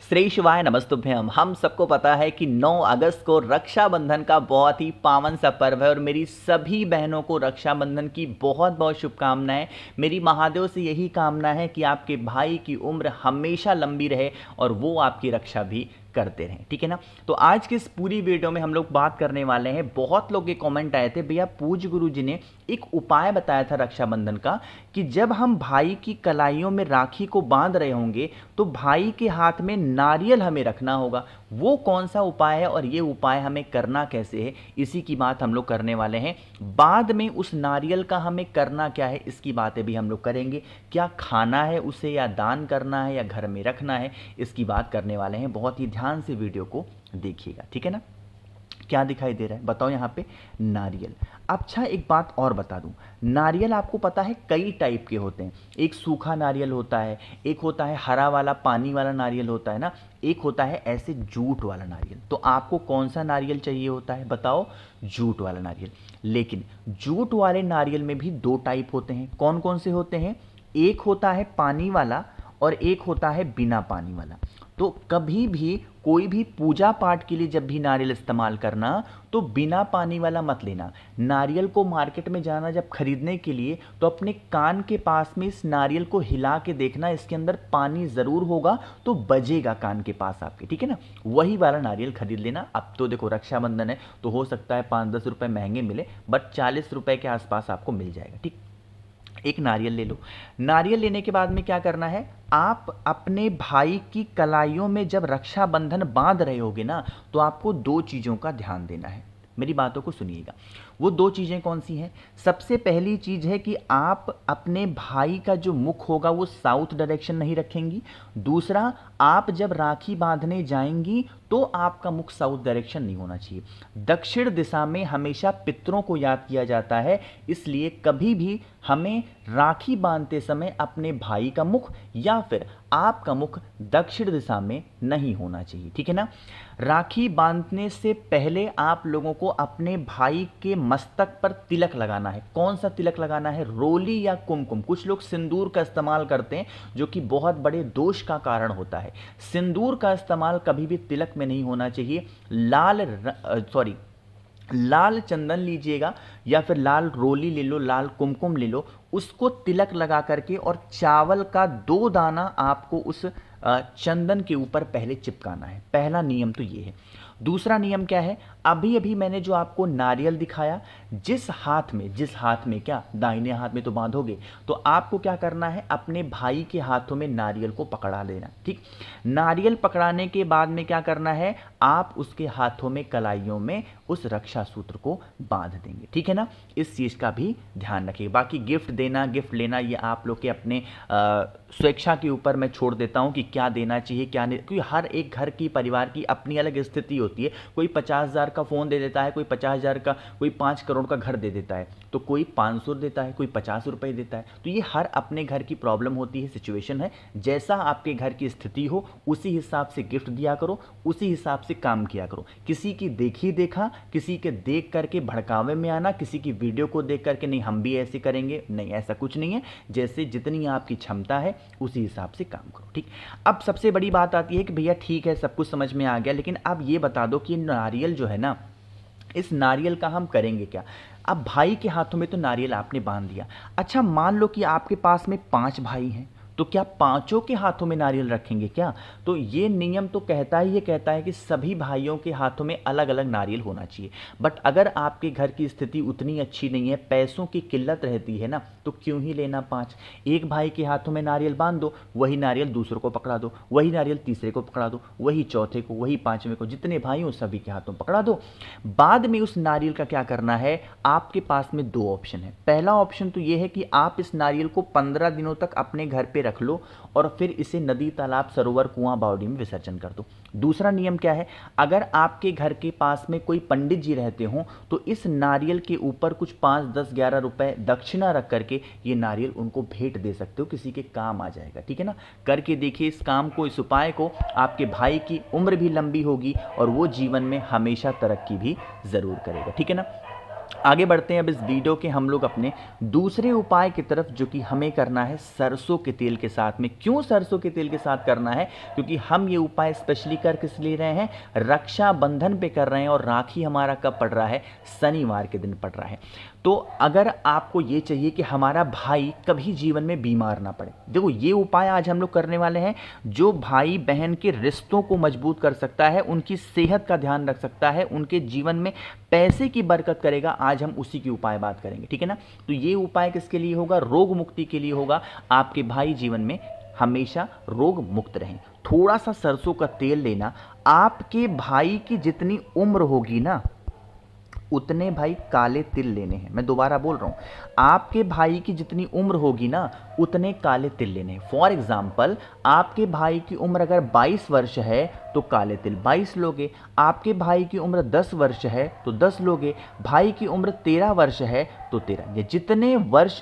श्री शिवाय नमस्तुभ्यम। हम सबको पता है कि 9 अगस्त को रक्षाबंधन का बहुत ही पावन सा पर्व है और मेरी सभी बहनों को रक्षाबंधन की बहुत बहुत शुभकामनाएं। मेरी महादेव से यही कामना है कि आपके भाई की उम्र हमेशा लंबी रहे और वो आपकी रक्षा भी करते रहें, ठीक है ना। तो आज की इस पूरी वीडियो में हम लोग बात करने वाले हैं। बहुत लोग के कमेंट आए थे, भैया पूज्य गुरु जी ने एक उपाय बताया था रक्षाबंधन का कि जब हम भाई की कलाइयों में राखी को बांध रहे होंगे तो भाई के हाथ में नारियल हमें रखना होगा। वो कौन सा उपाय है और ये उपाय हमें करना कैसे है, इसी की बात हम लोग करने वाले हैं। बाद में उस नारियल का हमें करना क्या है, इसकी बातें भी हम लोग करेंगे। क्या खाना है उसे, या दान करना है, या घर में रखना है, इसकी बात करने वाले हैं। बहुत ही ध्यान से वीडियो को देखिएगा, ठीक है ना। क्या दिखाई दे रहा है बताओ यहाँ पे, नारियल। अच्छा एक बात और बता दूं, नारियल आपको पता है कई टाइप के होते हैं। एक सूखा नारियल होता है, एक होता है हरा वाला पानी वाला नारियल होता है ना, एक होता है ऐसे जूट वाला नारियल। तो आपको कौन सा नारियल चाहिए होता है बताओ, जूट वाला नारियल। लेकिन जूट वाले नारियल में भी दो टाइप होते हैं। कौन कौन से होते हैं? एक होता है पानी वाला और एक होता है बिना पानी वाला। तो कभी भी कोई भी पूजा पाठ के लिए जब भी नारियल इस्तेमाल करना तो बिना पानी वाला मत लेना। नारियल को मार्केट में जाना जब खरीदने के लिए तो अपने कान के पास में इस नारियल को हिला के देखना, इसके अंदर पानी ज़रूर होगा तो बजेगा कान के पास आपके, ठीक है ना। वही वाला नारियल खरीद लेना। अब तो देखो रक्षाबंधन है तो हो सकता है 5-10 रुपये महंगे मिले, बट 40 रुपये के आसपास आपको मिल जाएगा, ठीक। एक नारियल ले लो। नारियल लेने के बाद में क्या करना है, आप अपने भाई की कलाइयों में जब रक्षाबंधन बांध रहे होगे ना तो आपको दो चीज़ों का ध्यान देना है। मेरी बातों को सुनिएगा। वो दो चीज़ें कौन सी हैं? सबसे पहली चीज़ है कि आप अपने भाई का जो मुख होगा वो साउथ डायरेक्शन नहीं रखेंगी। दूसरा, आप जब राखी बांधने जाएंगी तो आपका मुख साउथ डायरेक्शन नहीं होना चाहिए। दक्षिण दिशा में हमेशा पितरों को याद किया जाता है, इसलिए कभी भी हमें राखी बांधते समय अपने भाई का मुख या फिर आपका मुख दक्षिण दिशा में नहीं होना चाहिए, ठीक है ना। राखी बांधने से पहले आप लोगों को अपने भाई के मस्तक पर तिलक लगाना है। कौन सा तिलक लगाना है? रोली या कुमकुम। कुछ लोग सिंदूर का इस्तेमाल करते हैं जो कि बहुत बड़े दोष का कारण होता है। सिंदूर का इस्तेमाल कभी भी तिलक में नहीं होना चाहिए। लाल चंदन लीजिएगा या फिर लाल रोली ले लो, लाल कुमकुम ले लो, उसको तिलक लगा करके और चावल का 2 दाना आपको उस चंदन के ऊपर पहले चिपकाना है। पहला नियम तो ये है। दूसरा नियम क्या है? अभी अभी मैंने जो आपको नारियल दिखाया, जिस हाथ में क्या, दाहिने हाथ में तो बांधोगे, तो आपको क्या करना है, अपने भाई के हाथों में नारियल को पकड़ा लेना, ठीक। नारियल पकड़ाने के बाद में क्या करना है, आप उसके हाथों में कलाइयों में उस रक्षा सूत्र को बांध देंगे, ठीक है ना। इस चीज़ का भी ध्यान रखिए। बाकी गिफ्ट देना गिफ्ट लेना ये आप लोग के अपने स्वेच्छा के ऊपर मैं छोड़ देता हूँ कि क्या देना चाहिए क्या नहीं, क्योंकि हर एक घर की परिवार की अपनी अलग स्थिति होती है। कोई 50,000 का फ़ोन दे देता है, कोई 50,000 का, कोई 5 करोड़ का घर दे देता है, तो कोई 500 देता है, कोई 50 रुपये देता है। तो ये हर अपने घर की प्रॉब्लम होती है, सिचुएशन है। जैसा आपके घर की स्थिति हो उसी हिसाब से गिफ्ट दिया करो, उसी हिसाब से काम किया करो। किसी की देखी देखा, किसी के देख करके भड़कावे में आना, किसी की वीडियो को देख करके नहीं हम भी ऐसे करेंगे, नहीं, ऐसा कुछ नहीं है। जैसे जितनी आपकी क्षमता है उसी हिसाब से काम करो, ठीक। अब सबसे बड़ी बात आती है कि भैया ठीक है सब कुछ समझ में आ गया, लेकिन अब ये बता दो कि नारियल जो है ना, इस नारियल का हम करेंगे क्या। अब भाई के हाथों में तो नारियल आपने बांध दिया। अच्छा मान लो कि आपके पास में 5 भाई हैं, तो क्या पांचों के हाथों में नारियल रखेंगे क्या? तो ये नियम तो कहता है कि सभी भाइयों के हाथों में अलग अलग नारियल होना चाहिए। बट अगर आपके घर की स्थिति उतनी अच्छी नहीं है, पैसों की किल्लत रहती है ना, तो क्यों ही लेना 5। एक भाई के हाथों में नारियल बांध दो, वही नारियल दूसरों को पकड़ा दो, वही नारियल तीसरे को पकड़ा दो, वही चौथे को, वही 5वें को, जितने भाई हो सभी के हाथों पकड़ा दो। बाद में उस नारियल का क्या करना है, आपके पास में 2 ऑप्शन है। पहला ऑप्शन तो ये है कि आप इस नारियल को 15 दिनों तक अपने घर पे रख लो और फिर इसे नदी, तालाब, सरोवर, कुआं, बावड़ी में विसर्जन कर दो। दूसरा नियम क्या है, अगर आपके घर के पास में कोई पंडित जी रहते हो तो इस नारियल के ऊपर कुछ 5, 10, 11 रुपए दक्षिणा रख करके ये नारियल उनको भेंट दे सकते हो, किसी के काम आ जाएगा, ठीक है ना। करके देखिए इस काम को, इस उपाय को। आपके भाई की उम्र भी लंबी होगी और वो जीवन में हमेशा तरक्की भी जरूर करेगा, ठीक है ना। आगे बढ़ते हैं अब इस वीडियो के हम लोग अपने दूसरे उपाय की तरफ, जो कि हमें करना है सरसों के तेल के साथ में। क्यों सरसों के तेल के साथ करना है? क्योंकि हम ये उपाय स्पेशली कर किस लिए रहे हैं? रक्षाबंधन पे कर रहे हैं, और राखी हमारा कब पड़ रहा है? शनिवार के दिन पड़ रहा है। तो अगर आपको ये चाहिए कि हमारा भाई कभी जीवन में बीमार ना पड़े, देखो ये उपाय आज हम लोग करने वाले हैं जो भाई बहन के रिश्तों को मजबूत कर सकता है, उनकी सेहत का ध्यान रख सकता है, उनके जीवन में पैसे की बरकत करेगा। आज हम उसी की उपाय बात करेंगे, ठीक है ना। तो ये उपाय किसके लिए होगा? रोग मुक्ति के लिए होगा। आपके भाई जीवन में हमेशा रोग मुक्त रहें। थोड़ा सा सरसों का तेल लेना, आपके भाई की जितनी उम्र होगी ना उतने भाई काले तिल लेने हैं। मैं दोबारा बोल रहा हूं, आपके भाई की जितनी उम्र होगी ना उतने काले तिल लेने हैं। फॉर एग्जाम्पल, आपके भाई की उम्र अगर 22 वर्ष है तो काले तिल 22 लोगे। आपके भाई की उम्र 10 वर्ष है तो 10 लोगे। भाई की उम्र 13 वर्ष है तो 13। ये जितने वर्ष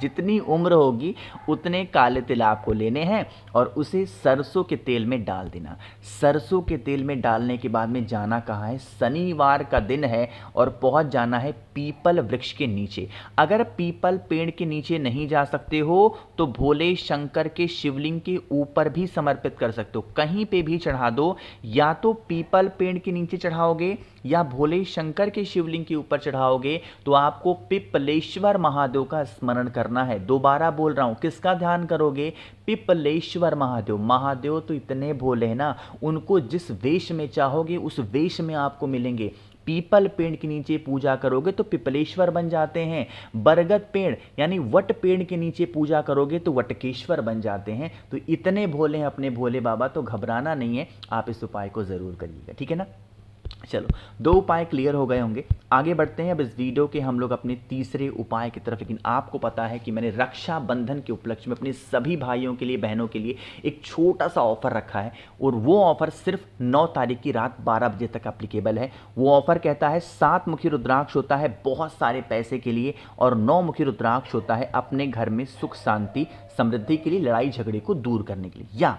जितनी उम्र होगी उतने काले तिल आपको लेने हैं और उसे सरसों के तेल में डाल देना। सरसों के तेल में डालने के बाद में जाना कहाँ है? शनिवार का दिन है और पहुंच जाना है पीपल वृक्ष के नीचे। अगर पीपल पेड़ के नीचे नहीं जा सकते हो तो भोले शंकर के शिवलिंग के ऊपर भी समर्पित कर सकते हो, कहीं पे भी चढ़ा दो। या तो पीपल पेड़ के नीचे चढ़ाओगे या भोले शंकर के शिवलिंग के ऊपर चढ़ाओगे तो आपको पिपलेश्वर महादेव का स्मरण करना है। दोबारा बोल रहा हूं, किसका ध्यान करोगे? पिपलेश्वर महादेव। महादेव तो इतने भोले हैं ना, उनको जिस वेश में चाहोगे उस वेश में आपको मिलेंगे। पीपल पेड़ के नीचे पूजा करोगे तो पिपलेश्वर बन जाते हैं। बरगद पेड़ यानी वट पेड़ के नीचे पूजा करोगे तो वटकेश्वर बन जाते हैं। तो इतने भोले हैं अपने भोले बाबा, तो घबराना नहीं है, आप इस उपाय को जरूर करिएगा, ठीक है ना। चलो, 2 उपाय क्लियर हो गए होंगे। आगे बढ़ते हैं अब इस वीडियो के हम लोग अपने तीसरे उपाय की तरफ। लेकिन आपको पता है कि मैंने रक्षाबंधन के उपलक्ष्य में अपने सभी भाइयों के लिए, बहनों के लिए एक छोटा सा ऑफर रखा है, और वो ऑफर सिर्फ 9 तारीख की रात 12 बजे तक एप्लीकेबल है। वो ऑफर कहता है 7 मुखी रुद्राक्ष होता है बहुत सारे पैसे के लिए, और 9 मुखी रुद्राक्ष होता है अपने घर में सुख शांति समृद्धि के लिए, लड़ाई झगड़े को दूर करने के लिए। या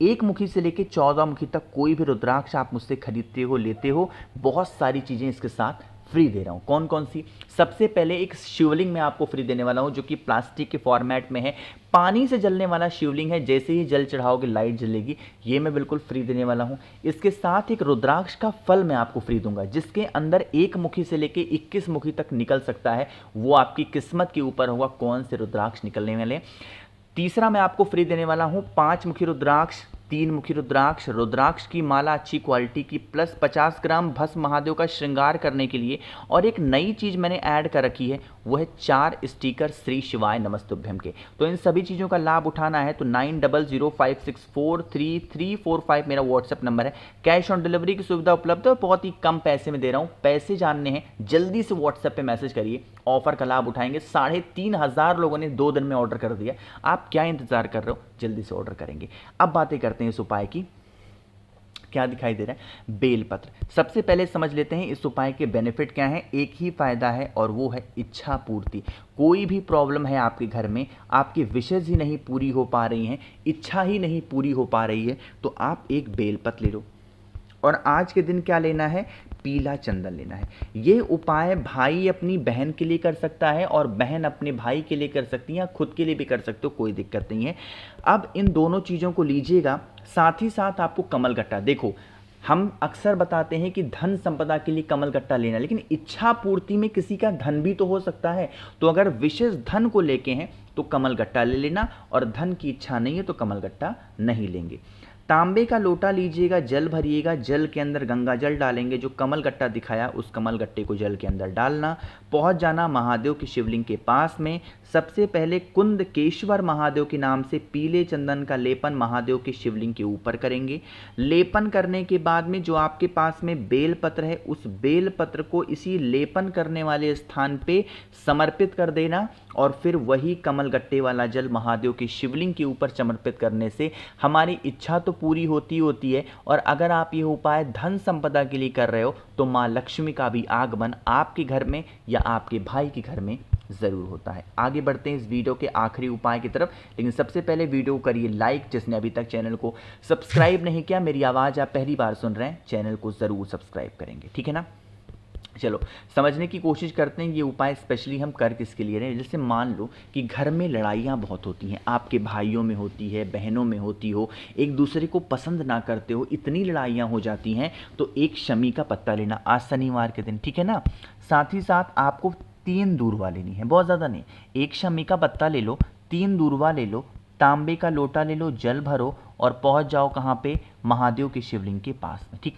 1 मुखी से लेकर 14 मुखी तक कोई भी रुद्राक्ष आप मुझसे खरीदते हो, लेते हो, बहुत सारी चीजें इसके साथ फ्री दे रहा हूं। कौन कौन सी? सबसे पहले एक शिवलिंग मैं आपको फ्री देने वाला हूं जो कि प्लास्टिक के फॉर्मेट में है, पानी से जलने वाला शिवलिंग है। जैसे ही जल चढ़ाओगे लाइट जलेगी, ये मैं बिल्कुल फ्री देने वाला हूं। इसके साथ एक रुद्राक्ष का फल मैं आपको फ्री दूंगा जिसके अंदर 1 मुखी से लेके 21 मुखी तक निकल सकता है। वो आपकी किस्मत के ऊपर होगा कौन से रुद्राक्ष निकलने वाले। तीसरा मैं आपको फ्री देने वाला हूं 5 मुखी रुद्राक्ष, 3 मुखी रुद्राक्ष, रुद्राक्ष की माला अच्छी क्वालिटी की, प्लस 50 ग्राम भस्म महादेव का श्रृंगार करने के लिए। और एक नई चीज मैंने ऐड कर रखी है, वो है 4 स्टिकर श्री शिवाय नमस्तुभ्यम के। तो इन सभी चीजों का लाभ उठाना है तो 9005643345 मेरा व्हाट्सएप नंबर है। कैश ऑन डिलीवरी की सुविधा उपलब्ध है और बहुत ही कम पैसे में दे रहा हूं। पैसे जानने हैं जल्दी से व्हाट्सएप पे मैसेज करिए, ऑफर का लाभ उठाएंगे। 3500 लोगों ने 2 दिन में ऑर्डर कर दिया, आप क्या इंतजार कर रहे हो? जल्दी से ऑर्डर करेंगे। अब बातें करते हैं इस उपाय की। क्या दिखाई दे रहा है? बेलपत्र। सबसे पहले समझ लेते हैं इस उपाय के बेनिफिट क्या हैं। एक ही फायदा है और वो है इच्छा पूर्ति। कोई भी प्रॉब्लम है आपके घर में, आपकी विशेष ही नहीं पूरी हो पा रही हैं, इच्छा ही नहीं पूरी हो पा रही है, तो आप एक बेलपत्र ले लो। और आज के दिन क्या लेना है? पीला चंदन लेना है। ये उपाय भाई अपनी बहन के लिए कर सकता है और बहन अपने भाई के लिए कर सकती है, या खुद के लिए भी कर सकते हो, कोई दिक्कत नहीं है। अब इन दोनों चीज़ों को लीजिएगा, साथ ही साथ आपको कमलगट्टा। देखो, हम अक्सर बताते हैं कि धन संपदा के लिए कमलगट्टा लेना, लेकिन इच्छा पूर्ति में किसी का धन भी तो हो सकता है। तो अगर विशेष धन को लेके हैं तो कमलगट्टा ले लेना, और धन की इच्छा नहीं है तो कमलगट्टा नहीं लेंगे। तांबे का लोटा लीजिएगा, जल भरिएगा, जल के अंदर गंगा जल डालेंगे, जो कमल गट्टा दिखाया उस कमल गट्टे को जल के अंदर डालना, पहुंच जाना महादेव के शिवलिंग के पास में। सबसे पहले कुंदकेश्वर महादेव के नाम से पीले चंदन का लेपन महादेव के शिवलिंग के ऊपर करेंगे। लेपन करने के बाद में जो आपके पास में बेलपत्र है, उस बेलपत्र को इसी लेपन करने वाले स्थान पे समर्पित कर देना, और फिर वही कमल गट्टे वाला जल महादेव के शिवलिंग के ऊपर समर्पित करने से हमारी इच्छा तो पूरी होती है। और अगर आप ये उपाय धन संपदा के लिए कर रहे हो तो माँ लक्ष्मी का भी आगमन आपके घर में या आपके भाई के घर में जरूर होता है। आगे बढ़ते हैं इस वीडियो के आखिरी उपाय की तरफ, लेकिन सबसे पहले वीडियो को करिए लाइक। जिसने अभी तक चैनल को सब्सक्राइब नहीं किया, मेरी आवाज़ आप पहली बार सुन रहे हैं, चैनल को ज़रूर सब्सक्राइब करेंगे, ठीक है ना। चलो समझने की कोशिश करते हैं ये उपाय स्पेशली हम कर किसके लिए रहे हैं। जैसे मान लो कि घर में लड़ाइयाँ बहुत होती हैं, आपके भाइयों में होती है, बहनों में होती हो, एक दूसरे को पसंद ना करते हो, इतनी लड़ाइयाँ हो जाती हैं, तो एक शमी का पत्ता लेना आज शनिवार के दिन, ठीक है ना। साथ ही साथ आपको 3 दूर्वा लेनी है, बहुत ज़्यादा नहीं, एक शमी का पत्ता ले लो, 3 दूर्वा ले लो, तांबे का लोटा ले लो, जल भरो और पहुंच जाओ कहाँ पे, महादेव के शिवलिंग के पास में, ठीक।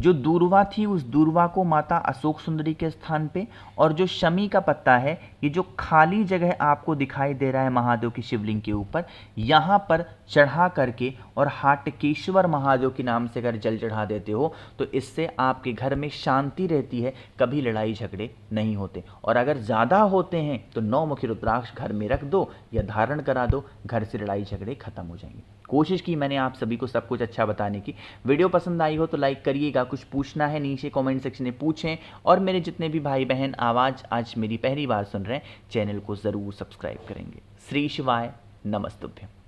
जो दूर्वा थी उस दूर्वा को माता अशोक सुंदरी के स्थान पे, और जो शमी का पत्ता है, ये जो खाली जगह आपको दिखाई दे रहा है महादेव की शिवलिंग के ऊपर, यहाँ पर चढ़ा करके और हाटकेश्वर महादेव के नाम से अगर जल चढ़ा देते हो तो इससे आपके घर में शांति रहती है, कभी लड़ाई झगड़े नहीं होते। और अगर ज़्यादा होते हैं तो 9 मुखी रुद्राक्ष घर में रख दो या धारण करा दो, घर से लड़ाई झगड़े खत्म हो जाएंगे। कोशिश की मैंने आप सभी को सब कुछ अच्छा बताने की। वीडियो पसंद आई हो तो लाइक करिएगा, कुछ पूछना है नीचे कमेंट सेक्शन में पूछें, और मेरे जितने भी भाई बहन आवाज़ आज मेरी पहली बार सुन रहे हैं चैनल को ज़रूर सब्सक्राइब करेंगे। श्री शिवाय, नमस्तुभ्यम।